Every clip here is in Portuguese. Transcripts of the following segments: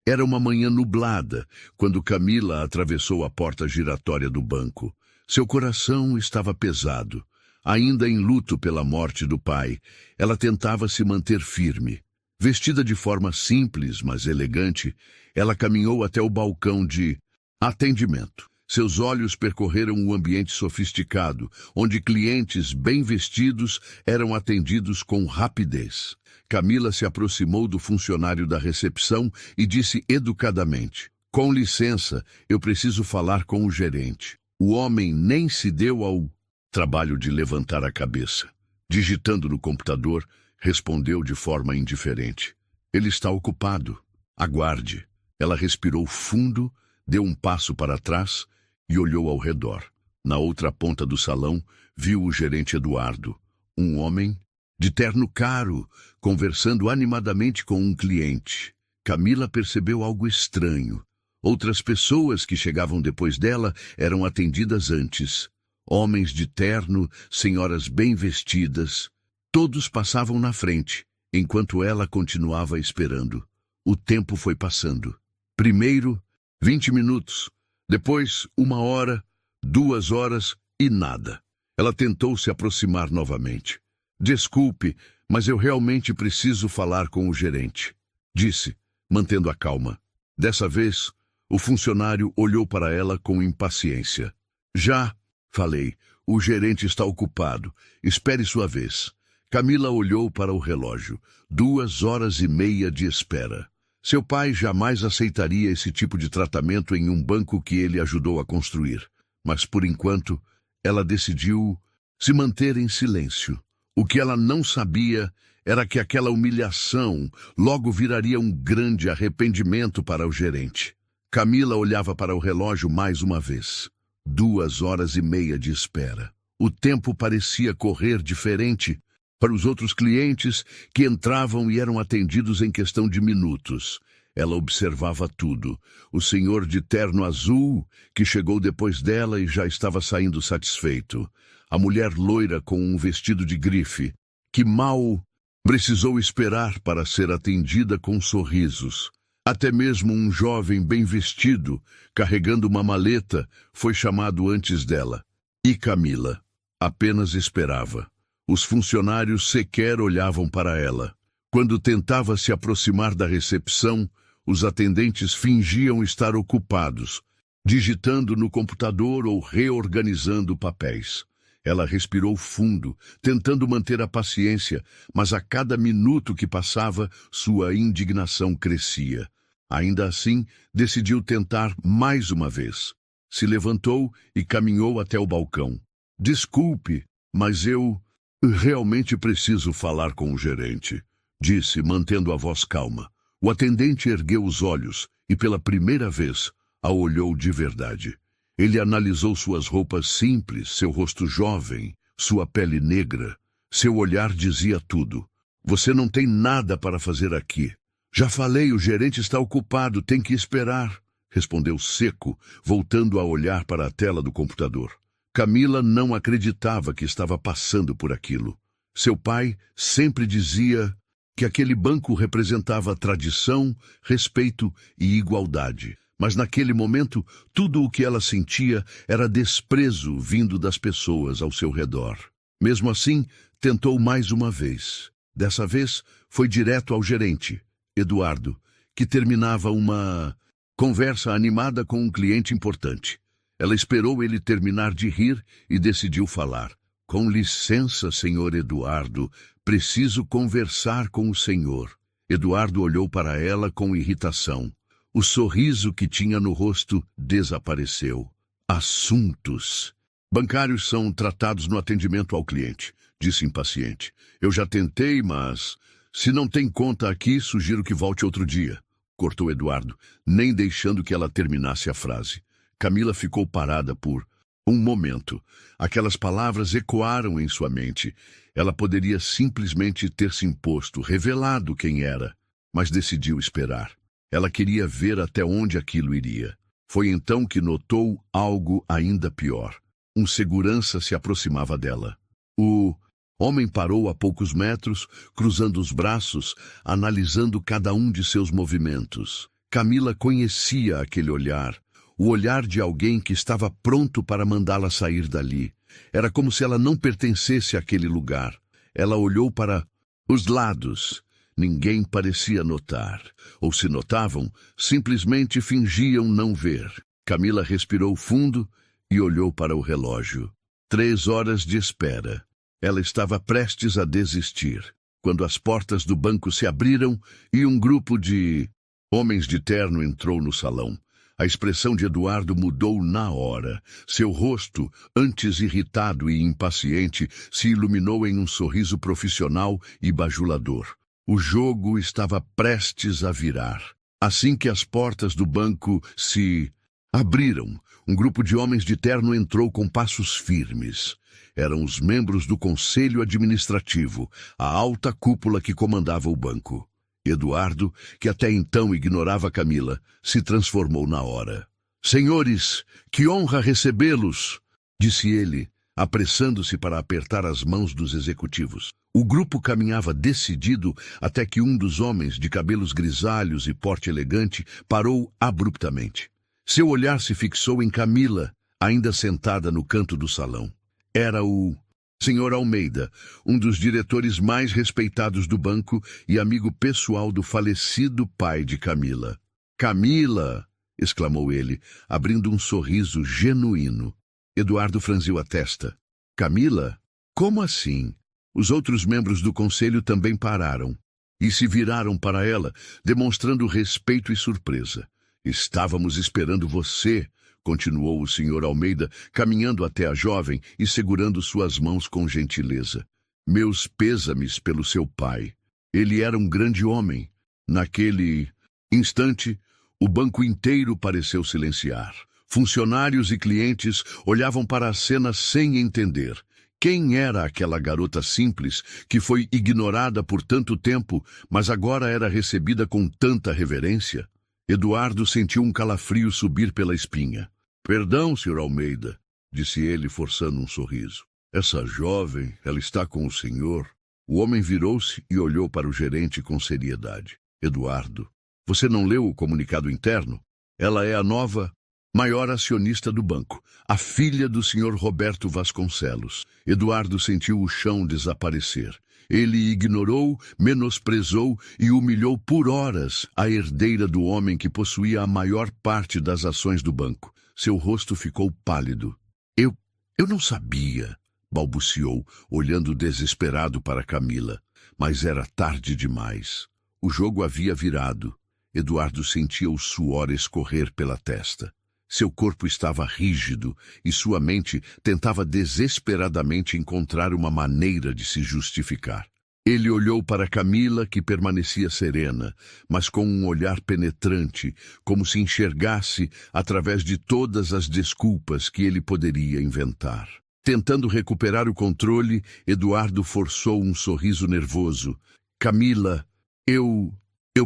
Era uma manhã nublada, quando Camila atravessou a porta giratória do banco. Seu coração estava pesado. Ainda em luto pela morte do pai, ela tentava se manter firme. Vestida de forma simples, mas elegante, ela caminhou até o balcão de atendimento. Seus olhos percorreram o ambiente sofisticado, onde clientes bem vestidos eram atendidos com rapidez. Camila se aproximou do funcionário da recepção e disse educadamente: "Com licença, eu preciso falar com o gerente." O homem nem se deu ao trabalho de levantar a cabeça. Digitando no computador, respondeu de forma indiferente: "Ele está ocupado. Aguarde." Ela respirou fundo, deu um passo para trás e olhou ao redor. Na outra ponta do salão, viu o gerente Eduardo, um homem de terno caro, conversando animadamente com um cliente. Camila percebeu algo estranho. Outras pessoas que chegavam depois dela eram atendidas antes. Homens de terno, senhoras bem vestidas. Todos passavam na frente, enquanto ela continuava esperando. O tempo foi passando. Primeiro, 20 minutos. Depois, 1 hora, 2 horas e nada. Ela tentou se aproximar novamente. "Desculpe, mas eu realmente preciso falar com o gerente", disse, mantendo a calma. Dessa vez, o funcionário olhou para ela com impaciência. "Já falei, o gerente está ocupado. Espere sua vez." Camila olhou para o relógio. 2 horas e meia de espera. Seu pai jamais aceitaria esse tipo de tratamento em um banco que ele ajudou a construir. Mas, por enquanto, ela decidiu se manter em silêncio. O que ela não sabia era que aquela humilhação logo viraria um grande arrependimento para o gerente. Camila olhava para o relógio mais uma vez. 2 horas e meia de espera. O tempo parecia correr diferente para os outros clientes que entravam e eram atendidos em questão de minutos. Ela observava tudo. O senhor de terno azul, que chegou depois dela e já estava saindo satisfeito. A mulher loira com um vestido de grife, que mal precisou esperar para ser atendida com sorrisos. Até mesmo um jovem bem vestido, carregando uma maleta, foi chamado antes dela. E Camila apenas esperava. Os funcionários sequer olhavam para ela. Quando tentava se aproximar da recepção, os atendentes fingiam estar ocupados, digitando no computador ou reorganizando papéis. Ela respirou fundo, tentando manter a paciência, mas a cada minuto que passava, sua indignação crescia. Ainda assim, decidiu tentar mais uma vez. Se levantou e caminhou até o balcão. "Desculpe, mas eu realmente preciso falar com o gerente", disse, mantendo a voz calma. O atendente ergueu os olhos e, pela primeira vez, a olhou de verdade. Ele analisou suas roupas simples, seu rosto jovem, sua pele negra. Seu olhar dizia tudo. "Você não tem nada para fazer aqui." "Já falei, o gerente está ocupado, tem que esperar", respondeu seco, voltando a olhar para a tela do computador. Camila não acreditava que estava passando por aquilo. Seu pai sempre dizia que aquele banco representava tradição, respeito e igualdade. Mas naquele momento, tudo o que ela sentia era desprezo vindo das pessoas ao seu redor. Mesmo assim, tentou mais uma vez. Dessa vez, foi direto ao gerente, Eduardo, que terminava uma conversa animada com um cliente importante. Ela esperou ele terminar de rir e decidiu falar. "Com licença, senhor Eduardo, preciso conversar com o senhor." Eduardo olhou para ela com irritação. O sorriso que tinha no rosto desapareceu. "Assuntos bancários são tratados no atendimento ao cliente", disse impaciente. "Eu já tentei, mas se não tem conta aqui, sugiro que volte outro dia", cortou Eduardo, nem deixando que ela terminasse a frase. Camila ficou parada por um momento. Aquelas palavras ecoaram em sua mente. Ela poderia simplesmente ter se imposto, revelado quem era, mas decidiu esperar. Ela queria ver até onde aquilo iria. Foi então que notou algo ainda pior. Um segurança se aproximava dela. O homem parou a poucos metros, cruzando os braços, analisando cada um de seus movimentos. Camila conhecia aquele olhar, o olhar de alguém que estava pronto para mandá-la sair dali. Era como se ela não pertencesse àquele lugar. Ela olhou para os lados. Ninguém parecia notar, ou se notavam, simplesmente fingiam não ver. Camila respirou fundo e olhou para o relógio. 3 horas de espera. Ela estava prestes a desistir, quando as portas do banco se abriram e um grupo de homens de terno entrou no salão. A expressão de Eduardo mudou na hora. Seu rosto, antes irritado e impaciente, se iluminou em um sorriso profissional e bajulador. O jogo estava prestes a virar. Assim que as portas do banco se abriram, um grupo de homens de terno entrou com passos firmes. Eram os membros do Conselho Administrativo, a alta cúpula que comandava o banco. Eduardo, que até então ignorava Camila, se transformou na hora. "Senhores, que honra recebê-los!" disse ele, apressando-se para apertar as mãos dos executivos. O grupo caminhava decidido até que um dos homens, de cabelos grisalhos e porte elegante, parou abruptamente. Seu olhar se fixou em Camila, ainda sentada no canto do salão. Era o Sr. Almeida, um dos diretores mais respeitados do banco e amigo pessoal do falecido pai de Camila. "Camila!" exclamou ele, abrindo um sorriso genuíno. Eduardo franziu a testa. "Camila? Como assim?" Os outros membros do conselho também pararam e se viraram para ela, demonstrando respeito e surpresa. "Estávamos esperando você", continuou o Sr. Almeida, caminhando até a jovem e segurando suas mãos com gentileza. "Meus pêsames pelo seu pai. Ele era um grande homem." Naquele instante, o banco inteiro pareceu silenciar. Funcionários e clientes olhavam para a cena sem entender. Quem era aquela garota simples que foi ignorada por tanto tempo, mas agora era recebida com tanta reverência? Eduardo sentiu um calafrio subir pela espinha. "Perdão, Sr. Almeida", disse ele, forçando um sorriso. "Essa jovem, ela está com o senhor?" O homem virou-se e olhou para o gerente com seriedade. "Eduardo, você não leu o comunicado interno? Ela é a nova maior acionista do banco, a filha do Sr. Roberto Vasconcelos." Eduardo sentiu o chão desaparecer. Ele ignorou, menosprezou e humilhou por horas a herdeira do homem que possuía a maior parte das ações do banco. Seu rosto ficou pálido. Eu não sabia", balbuciou, olhando desesperado para Camila. Mas era tarde demais. O jogo havia virado. Eduardo sentia o suor escorrer pela testa. Seu corpo estava rígido e sua mente tentava desesperadamente encontrar uma maneira de se justificar. Ele olhou para Camila, que permanecia serena, mas com um olhar penetrante, como se enxergasse através de todas as desculpas que ele poderia inventar. Tentando recuperar o controle, Eduardo forçou um sorriso nervoso. "Camila, eu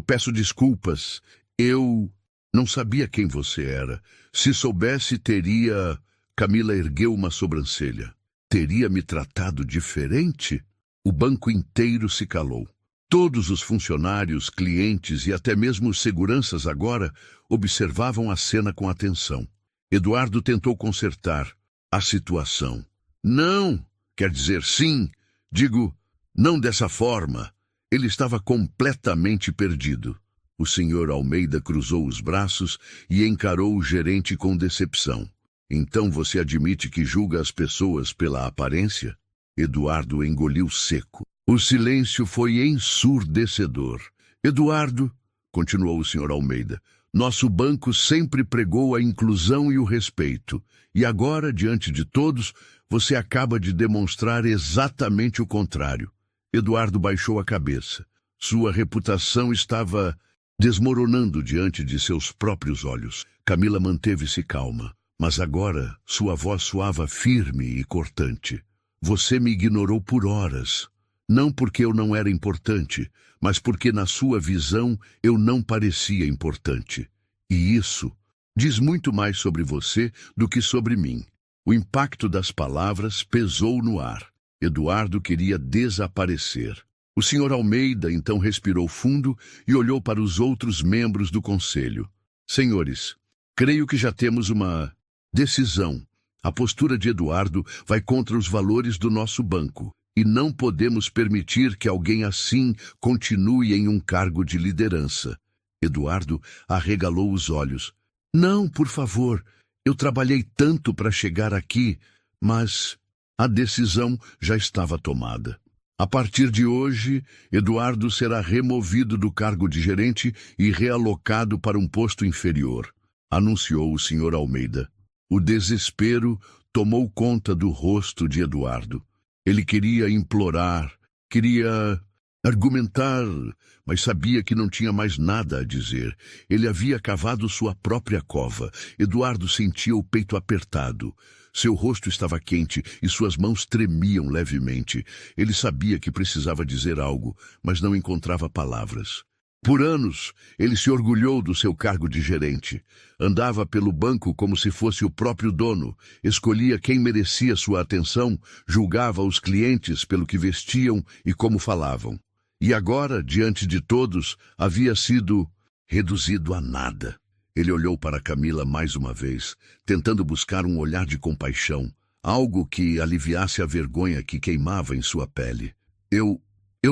peço desculpas. Eu não sabia quem você era. Se soubesse, teria..." Camila ergueu uma sobrancelha. "Teria me tratado diferente?" O banco inteiro se calou. Todos os funcionários, clientes e até mesmo os seguranças agora observavam a cena com atenção. Eduardo tentou consertar a situação. "Não, quer dizer sim. Digo, não dessa forma." Ele estava completamente perdido. O Sr. Almeida cruzou os braços e encarou o gerente com decepção. "Então você admite que julga as pessoas pela aparência?" Eduardo engoliu seco. O silêncio foi ensurdecedor. "Eduardo", continuou o Sr. Almeida, "nosso banco sempre pregou a inclusão e o respeito. E agora, diante de todos, você acaba de demonstrar exatamente o contrário." Eduardo baixou a cabeça. Sua reputação estava desmoronando diante de seus próprios olhos. Camila manteve-se calma, mas agora sua voz soava firme e cortante. "Você me ignorou por horas. Não porque eu não era importante, mas porque na sua visão eu não parecia importante. E isso diz muito mais sobre você do que sobre mim." O impacto das palavras pesou no ar. Eduardo queria desaparecer. O senhor Almeida então respirou fundo e olhou para os outros membros do conselho. Senhores, creio que já temos uma decisão. A postura de Eduardo vai contra os valores do nosso banco e não podemos permitir que alguém assim continue em um cargo de liderança. Eduardo arregalou os olhos. Não, por favor, eu trabalhei tanto para chegar aqui, mas a decisão já estava tomada. A partir de hoje, Eduardo será removido do cargo de gerente e realocado para um posto inferior, anunciou o senhor Almeida. O desespero tomou conta do rosto de Eduardo. Ele queria implorar, queria argumentar, mas sabia que não tinha mais nada a dizer. Ele havia cavado sua própria cova. Eduardo sentia o peito apertado. Seu rosto estava quente e suas mãos tremiam levemente. Ele sabia que precisava dizer algo, mas não encontrava palavras. Por anos, ele se orgulhou do seu cargo de gerente. Andava pelo banco como se fosse o próprio dono, escolhia quem merecia sua atenção, julgava os clientes pelo que vestiam e como falavam. E agora, diante de todos, havia sido reduzido a nada. Ele olhou para Camila mais uma vez, tentando buscar um olhar de compaixão, algo que aliviasse a vergonha que queimava em sua pele. Eu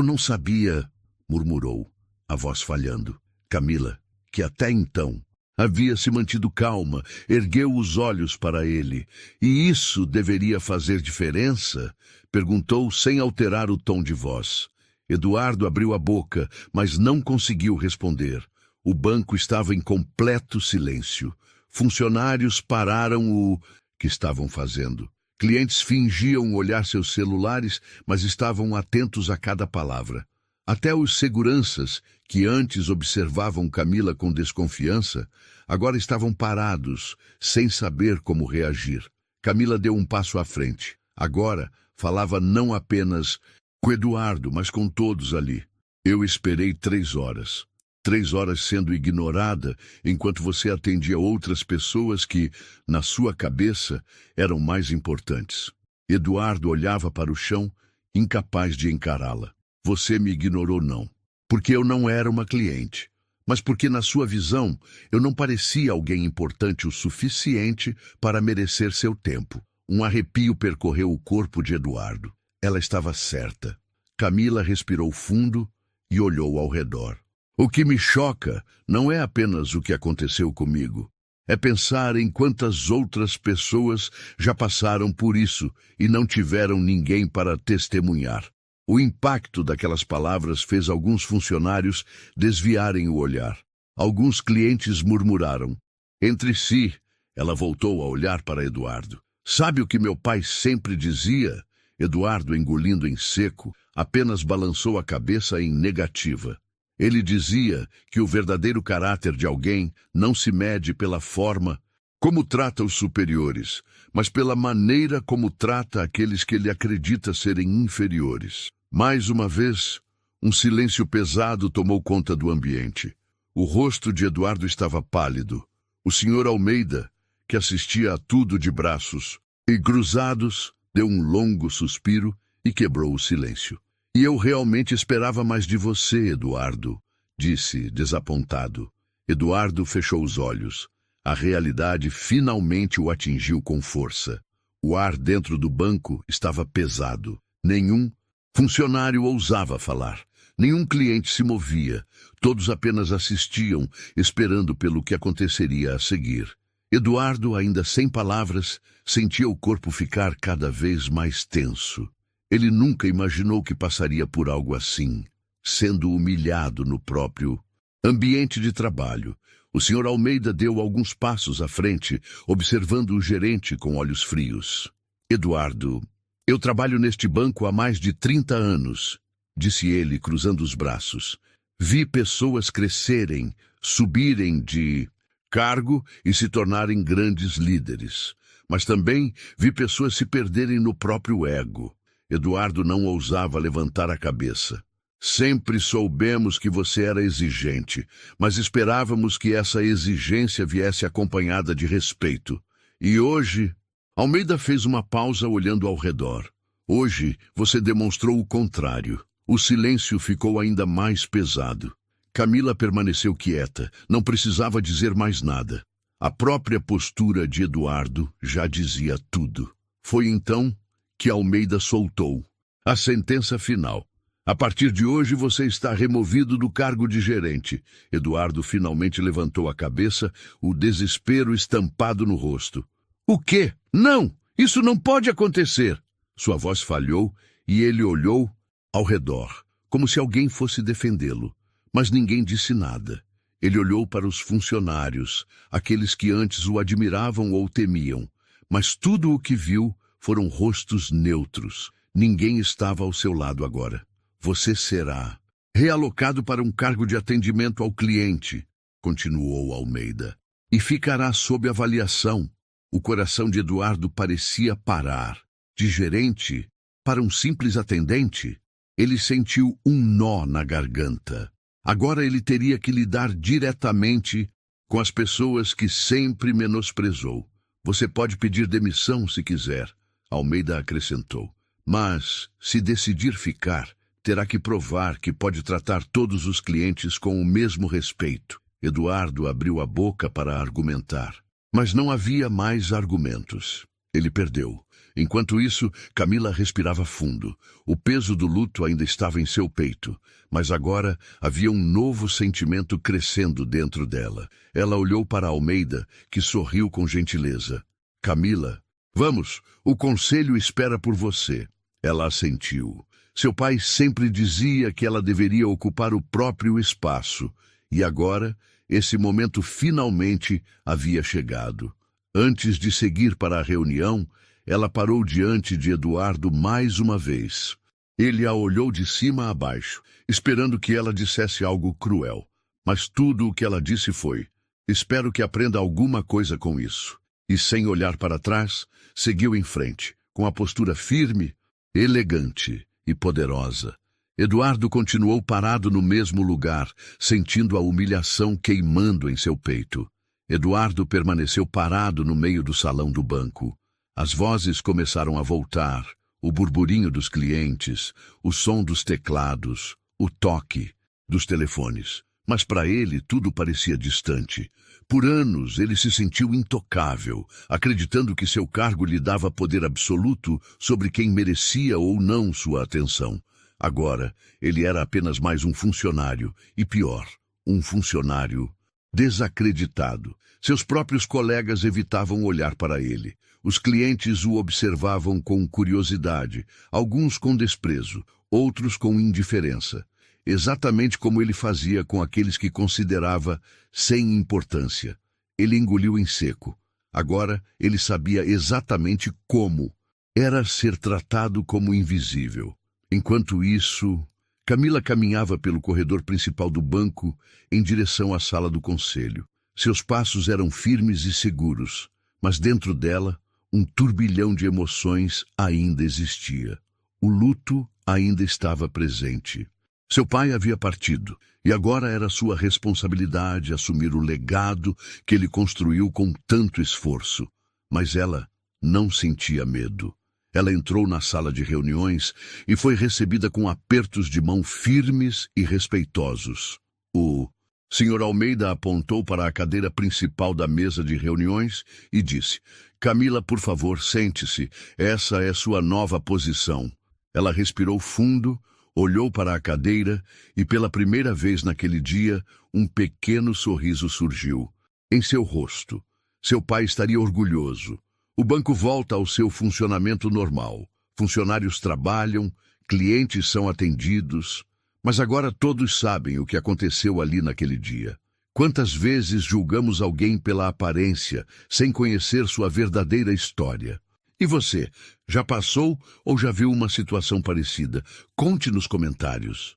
não sabia, murmurou, a voz falhando. Camila, que até então havia se mantido calma, ergueu os olhos para ele. E isso deveria fazer diferença? Perguntou sem alterar o tom de voz. Eduardo abriu a boca, mas não conseguiu responder. O banco estava em completo silêncio. Funcionários pararam o que estavam fazendo. Clientes fingiam olhar seus celulares, mas estavam atentos a cada palavra. Até os seguranças, que antes observavam Camila com desconfiança, agora estavam parados, sem saber como reagir. Camila deu um passo à frente. Agora falava não apenas com Eduardo, mas com todos ali. Eu esperei 3 horas. 3 horas sendo ignorada, enquanto você atendia outras pessoas que, na sua cabeça, eram mais importantes. Eduardo olhava para o chão, incapaz de encará-la. Você me ignorou não, porque eu não era uma cliente, mas porque na sua visão eu não parecia alguém importante o suficiente para merecer seu tempo. Um arrepio percorreu o corpo de Eduardo. Ela estava certa. Camila respirou fundo e olhou ao redor. O que me choca não é apenas o que aconteceu comigo. É pensar em quantas outras pessoas já passaram por isso e não tiveram ninguém para testemunhar. O impacto daquelas palavras fez alguns funcionários desviarem o olhar. Alguns clientes murmuraram. Entre si, ela voltou a olhar para Eduardo. Sabe o que meu pai sempre dizia? Eduardo, engolindo em seco, apenas balançou a cabeça em negativa. Ele dizia que o verdadeiro caráter de alguém não se mede pela forma como trata os superiores, mas pela maneira como trata aqueles que ele acredita serem inferiores. Mais uma vez, um silêncio pesado tomou conta do ambiente. O rosto de Eduardo estava pálido. O senhor Almeida, que assistia a tudo de braços e cruzados, deu um longo suspiro e quebrou o silêncio. E eu realmente esperava mais de você, Eduardo, disse, desapontado. Eduardo fechou os olhos. A realidade finalmente o atingiu com força. O ar dentro do banco estava pesado. Nenhum funcionário ousava falar. Nenhum cliente se movia. Todos apenas assistiam, esperando pelo que aconteceria a seguir. Eduardo, ainda sem palavras, sentia o corpo ficar cada vez mais tenso. Ele nunca imaginou que passaria por algo assim, sendo humilhado no próprio ambiente de trabalho. O senhor Almeida deu alguns passos à frente, observando o gerente com olhos frios. Eduardo, eu trabalho neste banco há mais de 30 anos, disse ele, cruzando os braços. Vi pessoas crescerem, subirem de cargo e se tornarem grandes líderes. Mas também vi pessoas se perderem no próprio ego. Eduardo não ousava levantar a cabeça. Sempre soubemos que você era exigente, mas esperávamos que essa exigência viesse acompanhada de respeito. E hoje... Almeida fez uma pausa olhando ao redor. Hoje você demonstrou o contrário. O silêncio ficou ainda mais pesado. Camila permaneceu quieta, não precisava dizer mais nada. A própria postura de Eduardo já dizia tudo. Foi então que Almeida soltou a sentença final. A partir de hoje você está removido do cargo de gerente. Eduardo finalmente levantou a cabeça, o desespero estampado no rosto. O quê? Não! Isso não pode acontecer! Sua voz falhou e ele olhou ao redor, como se alguém fosse defendê-lo. Mas ninguém disse nada. Ele olhou para os funcionários, aqueles que antes o admiravam ou temiam. Mas tudo o que viu foram rostos neutros. Ninguém estava ao seu lado agora. Você será realocado para um cargo de atendimento ao cliente, continuou Almeida, e ficará sob avaliação. O coração de Eduardo parecia parar. De gerente para um simples atendente, ele sentiu um nó na garganta. Agora ele teria que lidar diretamente com as pessoas que sempre menosprezou. Você pode pedir demissão se quiser, Almeida acrescentou. Mas, se decidir ficar, terá que provar que pode tratar todos os clientes com o mesmo respeito. Eduardo abriu a boca para argumentar, mas não havia mais argumentos. Ele perdeu. Enquanto isso, Camila respirava fundo. O peso do luto ainda estava em seu peito, mas agora havia um novo sentimento crescendo dentro dela. Ela olhou para Almeida, que sorriu com gentileza. Camila, vamos, o conselho espera por você. Ela assentiu. Seu pai sempre dizia que ela deveria ocupar o próprio espaço, e agora esse momento finalmente havia chegado. Antes de seguir para a reunião, ela parou diante de Eduardo mais uma vez. Ele a olhou de cima a baixo, esperando que ela dissesse algo cruel. Mas tudo o que ela disse foi: espero que aprenda alguma coisa com isso. E sem olhar para trás, seguiu em frente, com a postura firme, elegante e poderosa. Eduardo continuou parado no mesmo lugar, sentindo a humilhação queimando em seu peito. Eduardo permaneceu parado no meio do salão do banco. As vozes começaram a voltar, o burburinho dos clientes, o som dos teclados, o toque dos telefones. Mas para ele tudo parecia distante. Por anos ele se sentiu intocável, acreditando que seu cargo lhe dava poder absoluto sobre quem merecia ou não sua atenção. Agora, ele era apenas mais um funcionário, e pior, um funcionário desacreditado. Seus próprios colegas evitavam olhar para ele. Os clientes o observavam com curiosidade, alguns com desprezo, outros com indiferença. Exatamente como ele fazia com aqueles que considerava sem importância. Ele engoliu em seco. Agora ele sabia exatamente como era ser tratado como invisível. Enquanto isso, Camila caminhava pelo corredor principal do banco em direção à sala do conselho. Seus passos eram firmes e seguros, mas dentro dela, um turbilhão de emoções ainda existia. O luto ainda estava presente. Seu pai havia partido, e agora era sua responsabilidade assumir o legado que ele construiu com tanto esforço. Mas ela não sentia medo. Ela entrou na sala de reuniões e foi recebida com apertos de mão firmes e respeitosos. O Sr. Almeida apontou para a cadeira principal da mesa de reuniões e disse: Camila, por favor, sente-se. Essa é sua nova posição. Ela respirou fundo, olhou para a cadeira e, pela primeira vez naquele dia, um pequeno sorriso surgiu em seu rosto. Seu pai estaria orgulhoso. O banco volta ao seu funcionamento normal. Funcionários trabalham, clientes são atendidos, mas agora todos sabem o que aconteceu ali naquele dia. Quantas vezes julgamos alguém pela aparência, sem conhecer sua verdadeira história? E você, já passou ou já viu uma situação parecida? Conte nos comentários.